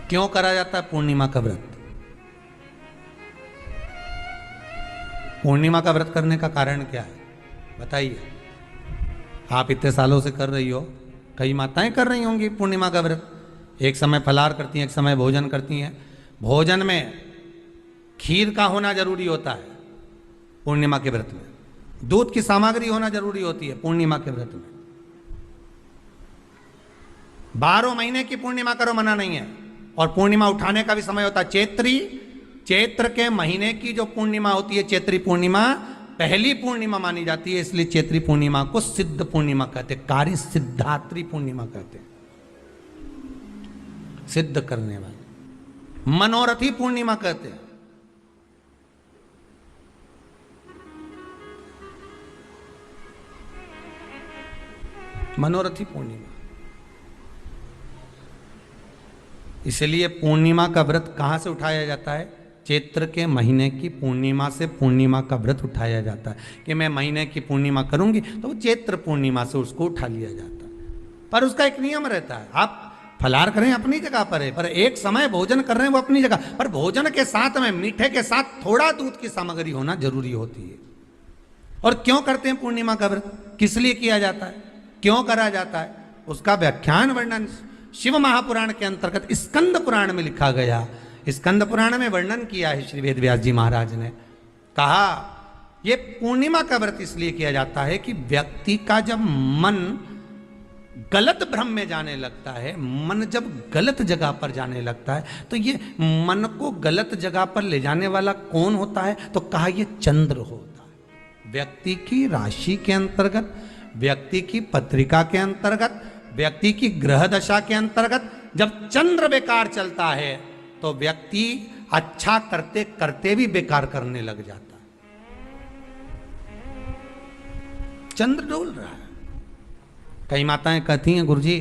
क्यों करा जाता है पूर्णिमा का व्रत? पूर्णिमा का व्रत करने का कारण क्या है बताइए? आप इतने सालों से कर रही हो, कई माताएं कर रही होंगी पूर्णिमा का व्रत। एक समय फलाहार करती हैं, एक समय भोजन करती हैं। भोजन में खीर का होना जरूरी होता है पूर्णिमा के व्रत में, दूध की सामग्री होना जरूरी होती है पूर्णिमा के व्रत में। 12 महीने की पूर्णिमा करो मना नहीं है। और पूर्णिमा उठाने का भी समय होता है चैत्र के महीने की जो पूर्णिमा होती है, चैत्री पूर्णिमा पहली पूर्णिमा मानी जाती है, इसलिए चैत्री पूर्णिमा को सिद्ध पूर्णिमा कहते हैं, कार्य सिद्धात्री पूर्णिमा कहते हैं, सिद्ध करने वाले। मनोरथी पूर्णिमा कहते हैं। मनोरथी पूर्णिमा। इसलिए पूर्णिमा का व्रत कहां से उठाया जाता है? चैत्र के महीने की पूर्णिमा से पूर्णिमा का व्रत उठाया जाता है कि मैं महीने की पूर्णिमा करूंगी तो वो चैत्र पूर्णिमा से उसको उठा लिया जाता है। पर उसका एक नियम रहता है, आप फलाहार करें अपनी जगह पर है, पर एक समय भोजन कर रहे हैं वो अपनी जगह पर, भोजन के साथ में मीठे के साथ थोड़ा दूध की सामग्री होना जरूरी होती है। और क्यों करते हैं पूर्णिमा का व्रत, किस लिए किया जाता है, क्यों करा जाता है, उसका व्याख्यान वर्णन शिव महापुराण के अंतर्गत स्कंद पुराण में लिखा गया। स्कंद पुराण में वर्णन किया है श्री वेद व्यास जी महाराज ने। कहा यह पूर्णिमा का व्रत इसलिए किया जाता है कि व्यक्ति का जब मन गलत भ्रम में जाने लगता है, मन जब गलत जगह पर जाने लगता है, तो ये मन को गलत जगह पर ले जाने वाला कौन होता है? तो कहा यह चंद्र होता है। व्यक्ति की राशि के अंतर्गत, व्यक्ति की पत्रिका के अंतर्गत, व्यक्ति की ग्रह दशा के अंतर्गत जब चंद्र बेकार चलता है तो व्यक्ति अच्छा करते करते भी बेकार करने लग जाता है। चंद्र डोल रहा है। कई माताएं कहती हैं गुरुजी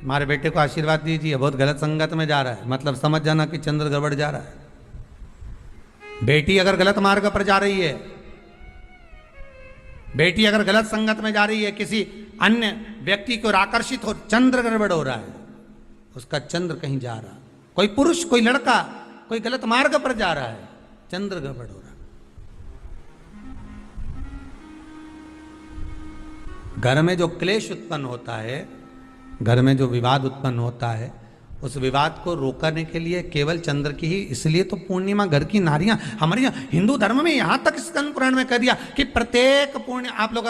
हमारे बेटे को आशीर्वाद दीजिए, बहुत गलत संगत में जा रहा है, मतलब समझ जाना कि चंद्र गड़बड़ जा रहा है। बेटी अगर गलत मार्ग पर जा रही है, बेटी अगर गलत संगत में जा रही है, किसी अन्य व्यक्ति की ओर आकर्षित हो, चंद्र गड़बड़ हो रहा है, उसका चंद्र कहीं जा रहा है। कोई पुरुष, कोई लड़का, कोई गलत मार्ग पर जा रहा है, चंद्र गड़बड़ हो रहा है। घर में जो क्लेश उत्पन्न होता है, घर में जो विवाद उत्पन्न होता है, उस विवाद को रोकने के लिए केवल चंद्र की ही, इसलिए तो पूर्णिमा घर की नारियां हमारे यहाँ हिंदू धर्म में यहां तक स्कंद पुराण में कह दिया कि प्रत्येक आप लोग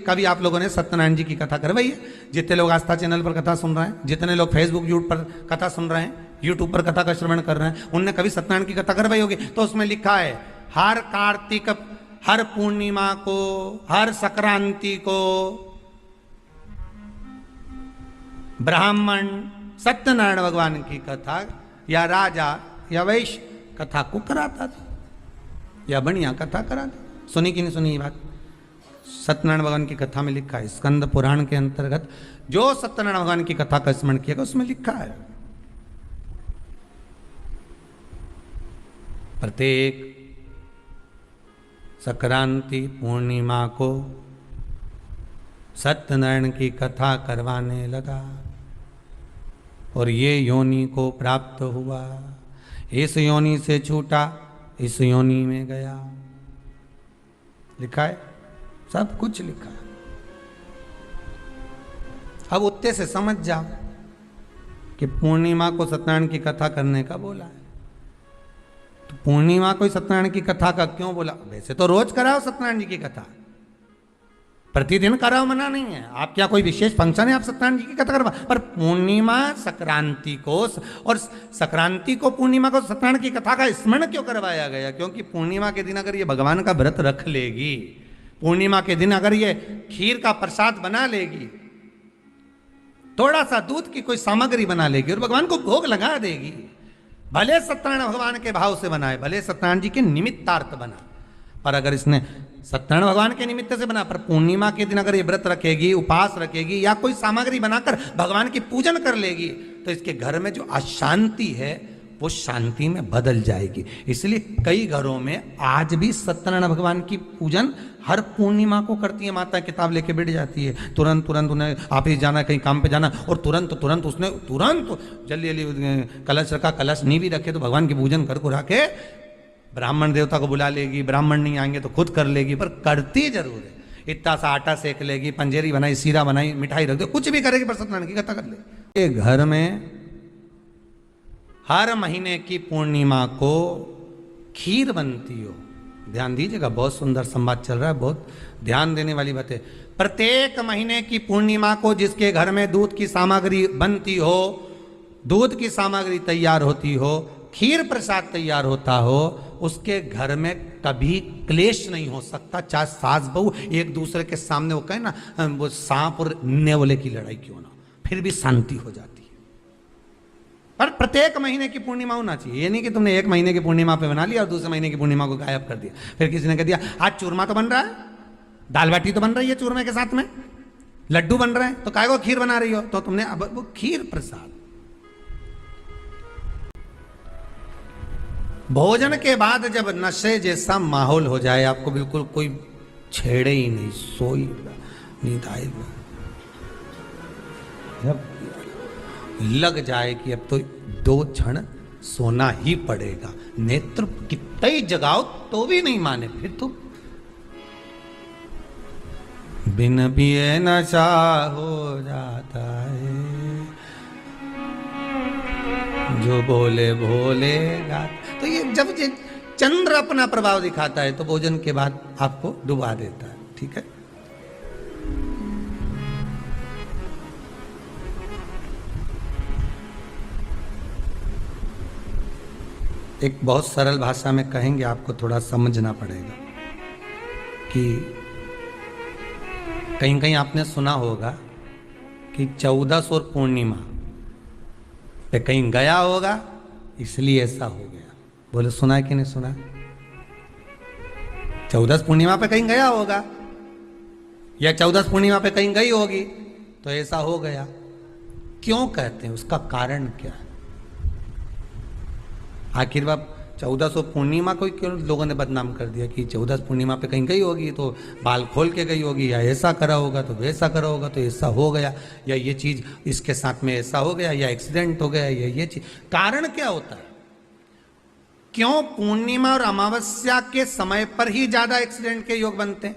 कभी आप लोगों ने सत्यनारायण जी की कथा करवाई है? जितने लोग आस्था चैनल पर कथा सुन रहे हैं, जितने लोग फेसबुक यूट्यूब पर कथा सुन रहे हैं, यूट्यूब पर कथा का श्रवण कर रहे हैं, उनने कभी सत्यनारायण की कथा करवाई होगी। तो उसमें लिखा है हर कार्तिक, हर पूर्णिमा को, हर संक्रांति को ब्राह्मण सत्यनारायण भगवान की कथा या राजा या वैश्य कथा को कराता था या बढ़िया कथा कराता। सुनी कि नहीं सुनी ये बात? सत्यनारायण भगवान की कथा में लिखा है, स्कंद पुराण के अंतर्गत जो सत्यनारायण भगवान की कथा का स्मरण किया उसमें लिखा है प्रत्येक संक्रांति पूर्णिमा को सत्यनारायण की कथा करवाने लगा और ये योनि को प्राप्त हुआ, इस योनि से छूटा, इस योनि में गया। लिखा है, सब कुछ लिखा है। अब उत्ते से समझ जाओ कि पूर्णिमा को सत्यनारायण की कथा करने का बोला है, तो पूर्णिमा को सत्यनारायण की कथा का क्यों बोला? वैसे तो रोज कराओ सत्यनारायण जी की कथा, प्रतिदिन कराओ, मना नहीं है। आप क्या कोई विशेष फंक्शन है आप सत्यनारायण जी की कथा करवा, पर पूर्णिमा संक्रांति को और संक्रांति को पूर्णिमा को सत्यनारायण की कथा का स्मरण क्यों करवाया गया? क्योंकि पूर्णिमा के दिन अगर ये भगवान का व्रत रख लेगी, पूर्णिमा के दिन अगर ये खीर का प्रसाद बना लेगी, थोड़ा सा दूध की कोई सामग्री बना लेगी और भगवान को भोग लगा देगी, भले सत्यनारायण भगवान के भाव से बनाए, भले सत्यनारायण जी के निमित्तार्थ बना, पर अगर इसने सत्यनारायण भगवान के निमित्त से बना, पर पूर्णिमा के दिन अगर ये व्रत रखेगी, उपास रखेगी या कोई सामग्री बनाकर भगवान की पूजन कर लेगी, तो इसके घर में जो अशांति है वो शांति में बदल जाएगी। इसलिए कई घरों में आज भी सत्यनारायण भगवान की पूजन हर पूर्णिमा को करती है माता। किताब लेके बैठ जाती है, तुरंत तुरंत उन्हें ऑफिस जाना, कहीं काम पे जाना, और तुरंत तुरंत उसने तुरंत जल्दी जल्दी कलश रखा, कलश नहीं भी रखे तो भगवान की पूजन कर को रखे, ब्राह्मण देवता को बुला लेगी, ब्राह्मण नहीं आएंगे तो खुद कर लेगी, पर करती जरूर है। इतना सा आटा सेक लेगी, पंजेरी बनाई, सीरा बनाई, मिठाई रख दो, कुछ भी करेगी पर सत्यनारायण की कथा कर ले। ये घर में हर महीने की पूर्णिमा को खीर बनती हो। ध्यान दीजिएगा, बहुत सुंदर संवाद चल रहा है, बहुत ध्यान देने वाली बात है। प्रत्येक महीने की पूर्णिमा को जिसके घर में दूध की सामग्री बनती हो, दूध की सामग्री तैयार होती हो, खीर प्रसाद तैयार होता हो, उसके घर में कभी क्लेश नहीं हो सकता। चाहे सास बहू एक दूसरे के सामने वो कहे ना, वो सांप और नेवले की लड़ाई क्यों ना, फिर भी शांति हो जाती है। पर प्रत्येक महीने की पूर्णिमा होना चाहिए। ये नहीं कि तुमने एक महीने की पूर्णिमा पे बना लिया और दूसरे महीने की पूर्णिमा को गायब कर दिया। फिर किसी ने कह दिया आज चूरमा तो बन रहा है, दाल बाटी तो बन रही है चूरमे के साथ में, लड्डू बन रहे हैं, तो काय को खीर बना रही हो, तो तुमने अब वो खीर प्रसाद। भोजन के बाद जब नशे जैसा माहौल हो जाए, आपको बिल्कुल कोई छेड़े ही नहीं, सोई नींद आएगा, जब लग जाए कि अब तो 2 क्षण सोना ही पड़ेगा, नेत्र कितना ही जगाओ तो भी नहीं माने, फिर तो बिन पिए नशा हो जाता है, जो बोले भोले गाता। तो ये जब ये चंद्र अपना प्रभाव दिखाता है तो भोजन के बाद आपको डुबा देता है। ठीक है, एक बहुत सरल भाषा में कहेंगे, आपको थोड़ा समझना पड़ेगा कि कहीं कहीं आपने सुना होगा कि 14 और पूर्णिमा पे कहीं गया होगा इसलिए ऐसा हो गया। बोले सुना है कि नहीं सुना? 14 पूर्णिमा पे कहीं गया होगा या 14 पूर्णिमा पे कहीं गई होगी तो ऐसा हो गया। क्यों कहते हैं, उसका कारण क्या है? आखिर वह 1400 पूर्णिमा को क्यों लोगों ने बदनाम कर दिया कि 14 पूर्णिमा पे कहीं गई होगी तो बाल खोल के गई होगी, या ऐसा करा होगा तो वैसा करा होगा तो ऐसा हो गया, या ये चीज इसके साथ में ऐसा हो गया, या एक्सीडेंट हो गया, या ये चीज। कारण क्या होता है? क्यों पूर्णिमा और अमावस्या के समय पर ही ज्यादा एक्सीडेंट के योग बनते हैं?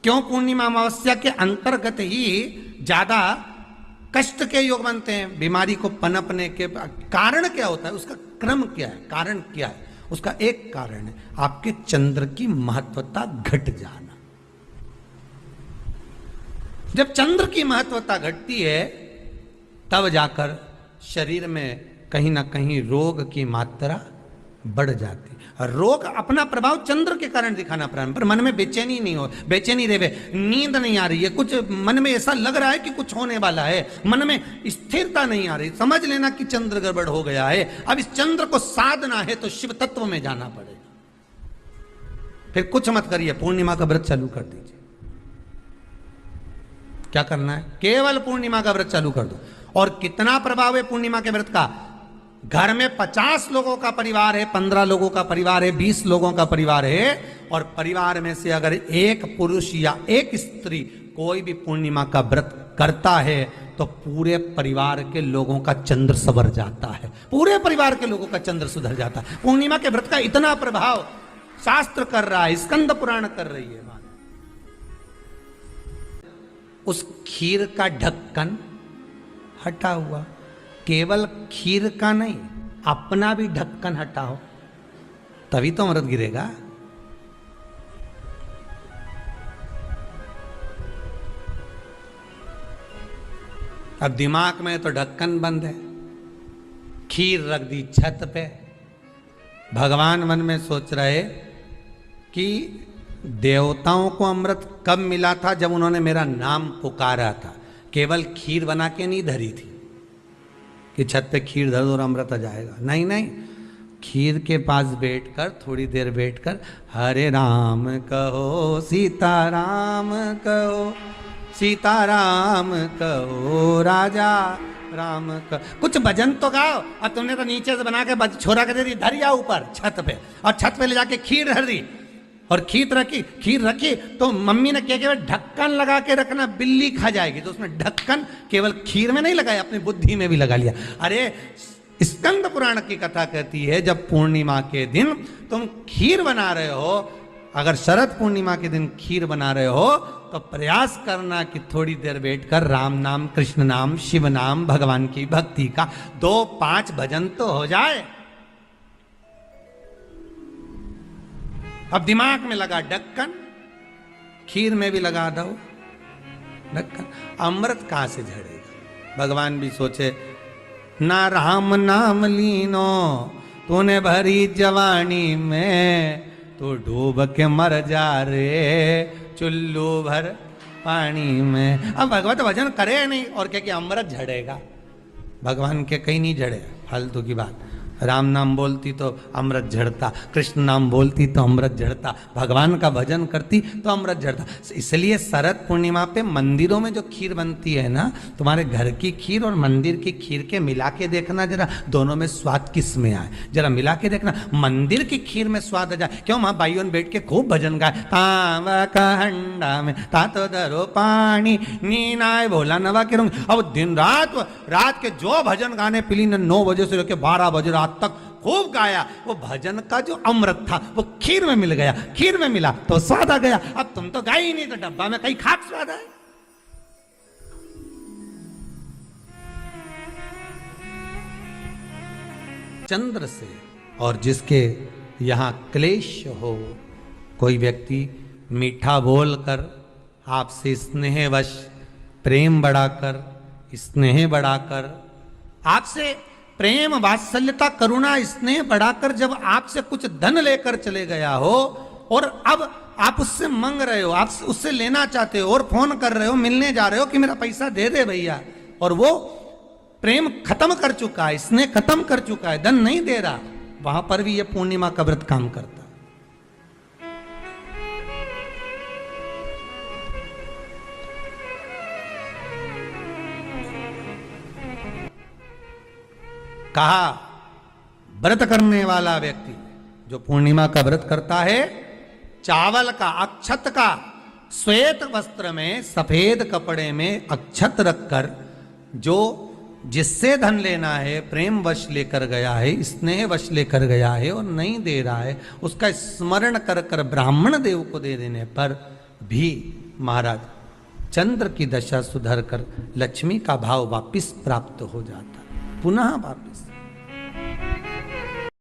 क्यों पूर्णिमा अमावस्या के अंतर्गत ही ज्यादा कष्ट के योग बनते हैं, बीमारी को पनपने के? कारण क्या होता है? उसका क्रम क्या है? कारण क्या है? उसका एक कारण है आपके चंद्र की महत्वता घट जाना। जब चंद्र की महत्वता घटती है तब जाकर शरीर में कहीं ना कहीं रोग की मात्रा बढ़ जाती। रोग अपना प्रभाव चंद्र के कारण दिखाना प्रारंभ, पर मन में बेचैनी नहीं हो, बेचैनी रहे, नींद नहीं आ रही है, कुछ मन में ऐसा लग रहा है कि कुछ होने वाला है, मन में स्थिरता नहीं आ रही, समझ लेना कि चंद्र गड़बड़ हो गया है। अब इस चंद्र को साधना है तो शिव तत्व में जाना पड़ेगा। फिर कुछ मत करिए, पूर्णिमा का व्रत चालू कर दीजिए। क्या करना है? केवल पूर्णिमा का व्रत चालू कर दो। और कितना प्रभाव है पूर्णिमा के व्रत का? घर में 50 लोगों का परिवार है, 15 लोगों का परिवार है, 20 लोगों का परिवार है, और परिवार में से अगर एक पुरुष या एक स्त्री कोई भी पूर्णिमा का व्रत करता है तो पूरे परिवार के लोगों का चंद्र संवर जाता है, पूरे परिवार के लोगों का चंद्र सुधर जाता है। पूर्णिमा के व्रत का इतना प्रभाव शास्त्र कर रहा है, स्कंद पुराण कर रही है। उस खीर का ढक्कन हटा हुआ, केवल खीर का नहीं अपना भी ढक्कन हटाओ, तभी तो अमृत गिरेगा। अब दिमाग में तो ढक्कन बंद है, खीर रख दी छत पे, भगवान मन में सोच रहे कि देवताओं को अमृत कब मिला था? जब उन्होंने मेरा नाम पुकारा था। केवल खीर बना के नहीं धरी थी कि छत पे खीर धर दो और अमृत आ जाएगा। नहीं नहीं, खीर के पास बैठकर थोड़ी देर बैठकर हरे राम कहो, सीताराम कहो, सीताराम कहो, राजा राम का कुछ भजन तो गाओ। और तुमने तो नीचे से बना के छोरा के दे दी, धरिया ऊपर छत पे, और छत पे ले जाके खीर धर दी और खीर रखी तो मम्मी ने क्या केवल ढक्कन लगा के रखना, बिल्ली खा जाएगी। तो उसने ढक्कन केवल खीर में नहीं लगाया, अपनी बुद्धि में भी लगा लिया। अरे स्कंद पुराण की कथा कहती है जब पूर्णिमा के दिन तुम खीर बना रहे हो, अगर शरद पूर्णिमा के दिन खीर बना रहे हो तो प्रयास करना कि थोड़ी देर बैठकर राम नाम, कृष्ण नाम, शिव नाम, भगवान की भक्ति का 2-5 भजन तो हो जाए। अब दिमाग में लगा ढक्कन, खीर में भी लगा दो ढक्कन, अमृत कहां से झड़ेगा? भगवान भी सोचे ना राम नाम लीनो तूने भरी जवानी में, तो डूब के मर जा रे चुल्लू भर पानी में। अब भगवत भजन करे नहीं और क्या कि अमृत झड़ेगा? भगवान के कहीं नहीं झड़े, फालतू की बात। राम नाम बोलती तो अमृत झड़ता, कृष्ण नाम बोलती तो अमृत झड़ता, भगवान का भजन करती तो अमृत झड़ता। इसलिए शरद पूर्णिमा पे मंदिरों में जो खीर बनती है ना, तुम्हारे घर की खीर और मंदिर की खीर के मिला के देखना जरा, दोनों में स्वाद किस में आए, जरा मिला के देखना। मंदिर की खीर में स्वाद आ जाए, क्यों? माँ भाइयों बैठ के खूब भजन गाए, तावा का हंडा में तातो दरो पानी नीनाए भोला नवा के रंग। अब दिन रात के जो भजन गाने पिली ने 9 बजे से लेकर 12 बजे रात तक खूब गाया, वो भजन का जो अमृत था वो खीर में मिल गया, खीर में मिला तो स्वाद आ गया। अब तुम तो गाई ही नहीं, तो डब्बा में कहीं खाक स्वाद है। चंद्र से, और जिसके यहां क्लेश हो, कोई व्यक्ति मीठा बोलकर आपसे स्नेहवश प्रेम बढ़ाकर, स्नेह बढ़ाकर, आपसे प्रेम वात्सल्यता करुणा स्नेह बढ़ाकर जब आपसे कुछ धन लेकर चले गया हो और अब आप उससे मांग रहे हो, आप उससे लेना चाहते हो और फोन कर रहे हो, मिलने जा रहे हो कि मेरा पैसा दे दे भैया, और वो प्रेम खत्म कर चुका है, स्नेह खत्म कर चुका है, धन नहीं दे रहा, वहां पर भी ये पूर्णिमा का व्रत काम करता। कहा व्रत करने वाला व्यक्ति जो पूर्णिमा का व्रत करता है, चावल का, अक्षत का, श्वेत वस्त्र में, सफेद कपड़े में अक्षत रखकर, जो जिससे धन लेना है प्रेम वश लेकर गया है, स्नेह वश लेकर गया है और नहीं दे रहा है, उसका स्मरण कर कर ब्राह्मण देव को दे देने पर भी महाराज चंद्र की दशा सुधर कर लक्ष्मी का भाव वापिस प्राप्त हो जाता, पुनः वापिस।